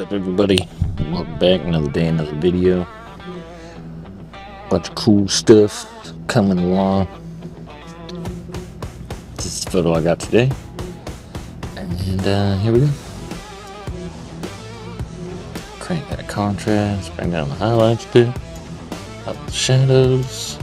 up, everybody? Welcome back. Another day, another video. Bunch of cool stuff coming along. This is the photo I got today. And here we go. Crank that contrast, bring down the highlights a bit, up the shadows.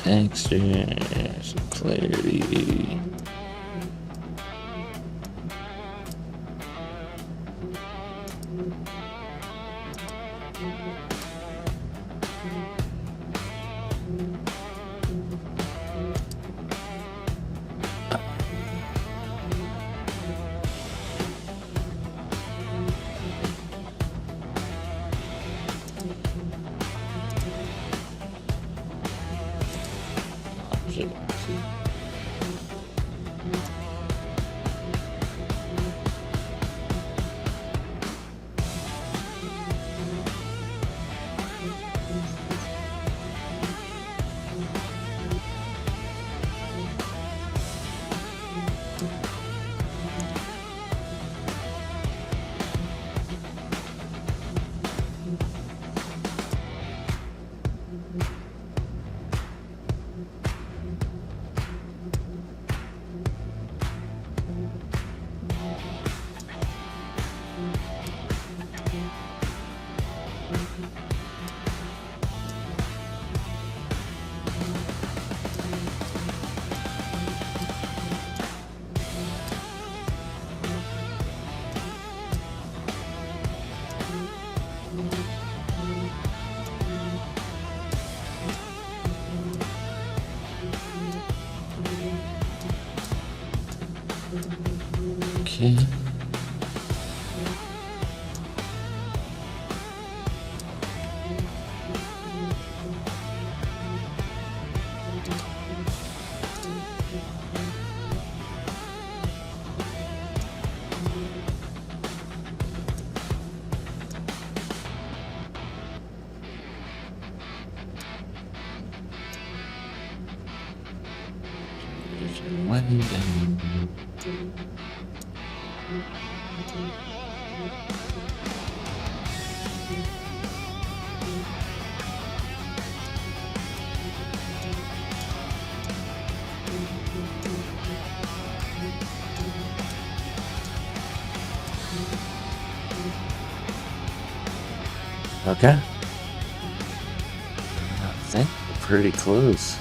Texture, some clarity. Okay. Okay. I think we're pretty close.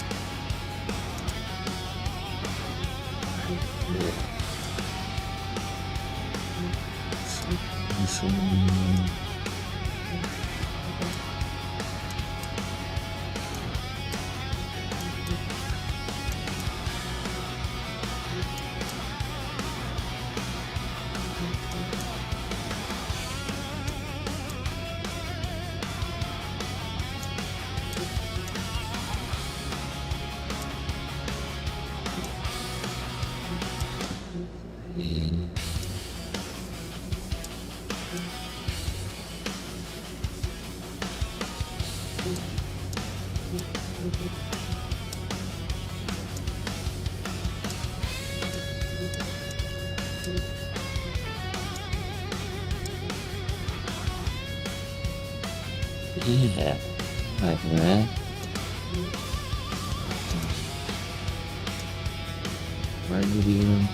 Yeah, like that. Right medium.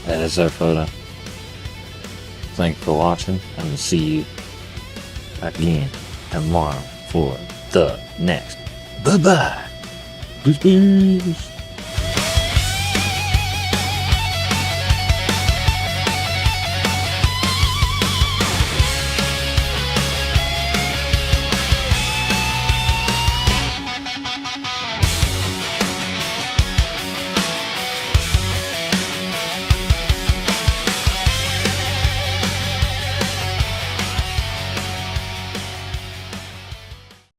That is our photo. Thanks for watching, and we'll see you again tomorrow for the next. Bye bye. Peace.